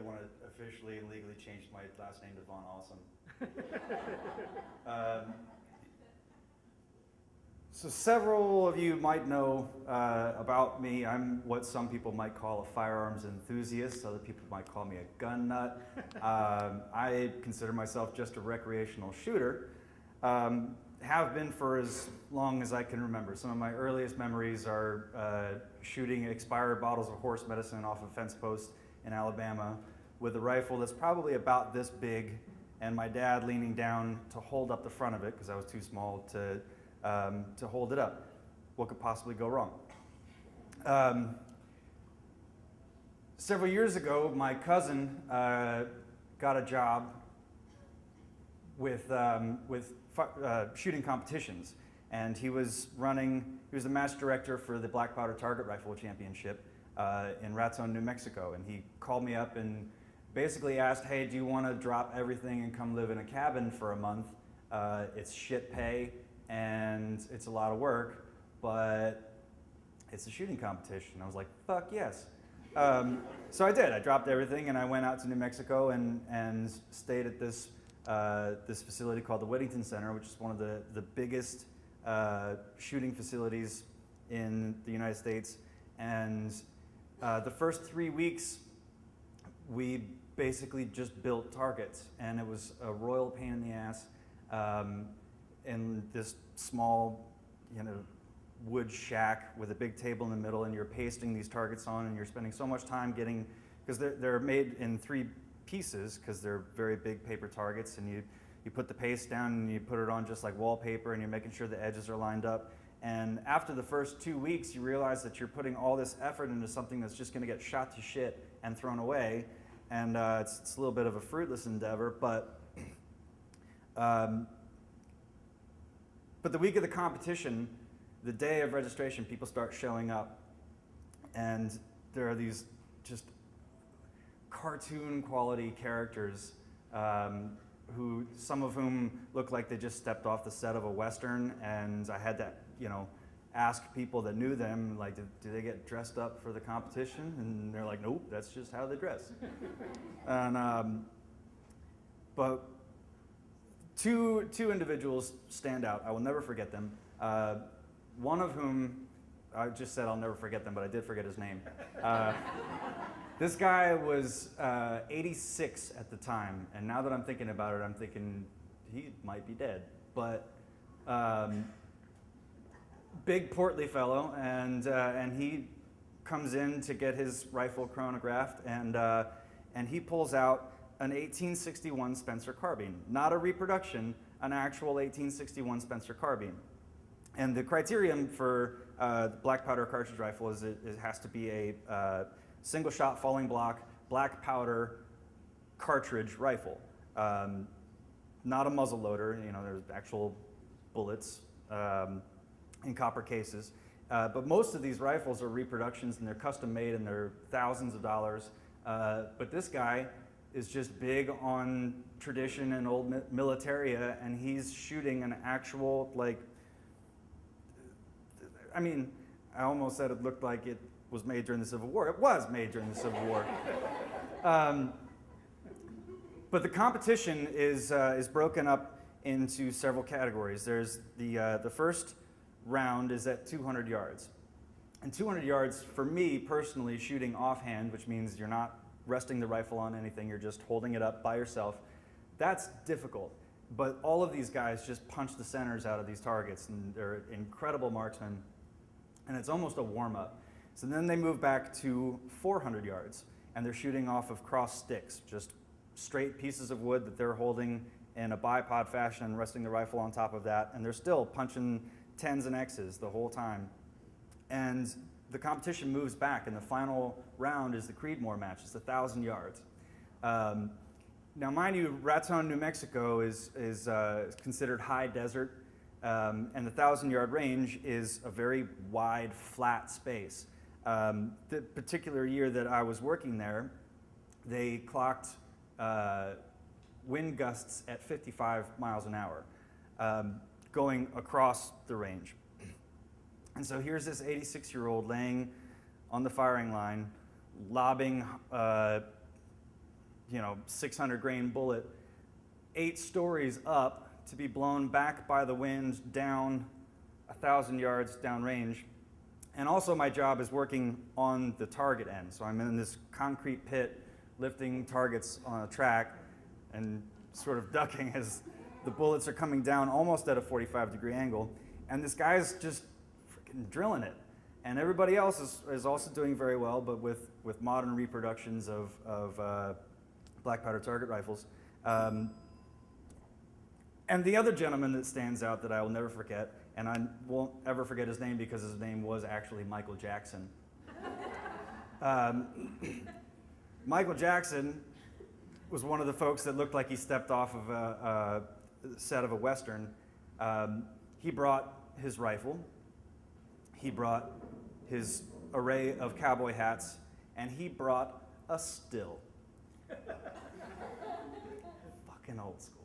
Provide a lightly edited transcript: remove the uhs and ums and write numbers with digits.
really want to officially and legally change my last name to Von Awesome. So several of you might know about me. I'm what some people might call a firearms enthusiast. Other people might call me a gun nut. I consider myself just a recreational shooter. Have been for as long as I can remember. Some of my earliest memories are shooting expired bottles of horse medicine off a fence post in Alabama with a rifle that's probably about this big, and my dad leaning down to hold up the front of it because I was too small to hold it up. What could possibly go wrong? Several years ago, my cousin got a job with shooting competitions, and he was the match director for the Black Powder Target Rifle Championship in Raton, New Mexico, and he called me up and basically asked, hey, do you want to drop everything and come live in a cabin for a month? It's shit pay, and it's a lot of work, but it's a shooting competition. I was like, fuck yes. So I did. I dropped everything, and I went out to New Mexico and stayed at this facility called the Whittington Center, which is one of the biggest shooting facilities in the United States. And the first 3 weeks, we basically just built targets, and it was a royal pain in the ass in this small, wood shack with a big table in the middle, and you're pasting these targets on, and you're spending so much time getting, because they're made in 3 pieces because they're very big paper targets, and you put the paste down and you put it on just like wallpaper, and you're making sure the edges are lined up. And after the first 2 weeks, you realize that you're putting all this effort into something that's just going to get shot to shit and thrown away, and it's a little bit of a fruitless endeavor. But the week of the competition, the day of registration, people start showing up, and there are these just cartoon quality characters who, some of whom look like they just stepped off the set of a Western, and I had to, ask people that knew them, like, do they get dressed up for the competition? And they're like, nope, that's just how they dress. And but two individuals stand out. I will never forget them. One of whom, I just said I'll never forget them, but I did forget his name. This guy was 86 at the time, and now that I'm thinking about it, I'm thinking he might be dead. But big portly fellow, and he comes in to get his rifle chronographed, and he pulls out an 1861 Spencer carbine, not a reproduction, an actual 1861 Spencer carbine. And the criterion for the black powder cartridge rifle is it has to be a single shot falling block, black powder cartridge rifle. Not a muzzle loader, there's actual bullets in copper cases. But most of these rifles are reproductions, and they're custom made, and they're thousands of dollars. But this guy is just big on tradition and old militaria, and he's shooting an actual, I almost said it looked like it was made during the Civil War. It was made during the Civil War. But the competition is broken up into several categories. There's the first round is at 200 yards. And 200 yards, for me personally, shooting offhand, which means you're not resting the rifle on anything, you're just holding it up by yourself, that's difficult. But all of these guys just punch the centers out of these targets, and they're incredible marksmen, and it's almost a warm-up. So then they move back to 400 yards, and they're shooting off of cross sticks, just straight pieces of wood that they're holding in a bipod fashion and resting the rifle on top of that, and they're still punching 10s and X's the whole time. And the competition moves back, and the final round is the Creedmoor match. It's 1,000 yards. Now, mind you, Raton, New Mexico is considered high desert, and the 1,000-yard range is a very wide, flat space. The particular year that I was working there, they clocked wind gusts at 55 miles an hour going across the range. And so here's this 86-year-old laying on the firing line, lobbing 600 grain bullet 8 stories up to be blown back by the wind down 1,000 yards downrange. And also my job is working on the target end. So I'm in this concrete pit lifting targets on a track and sort of ducking as the bullets are coming down almost at a 45-degree angle. And this guy's just freaking drilling it. And everybody else is also doing very well, but with modern reproductions of black powder target rifles. And the other gentleman that stands out that I will never forget, and I won't ever forget his name because his name was actually Michael Jackson. Michael Jackson was one of the folks that looked like he stepped off of a set of a Western. He brought his rifle, he brought his array of cowboy hats, and he brought a still. Fucking old school.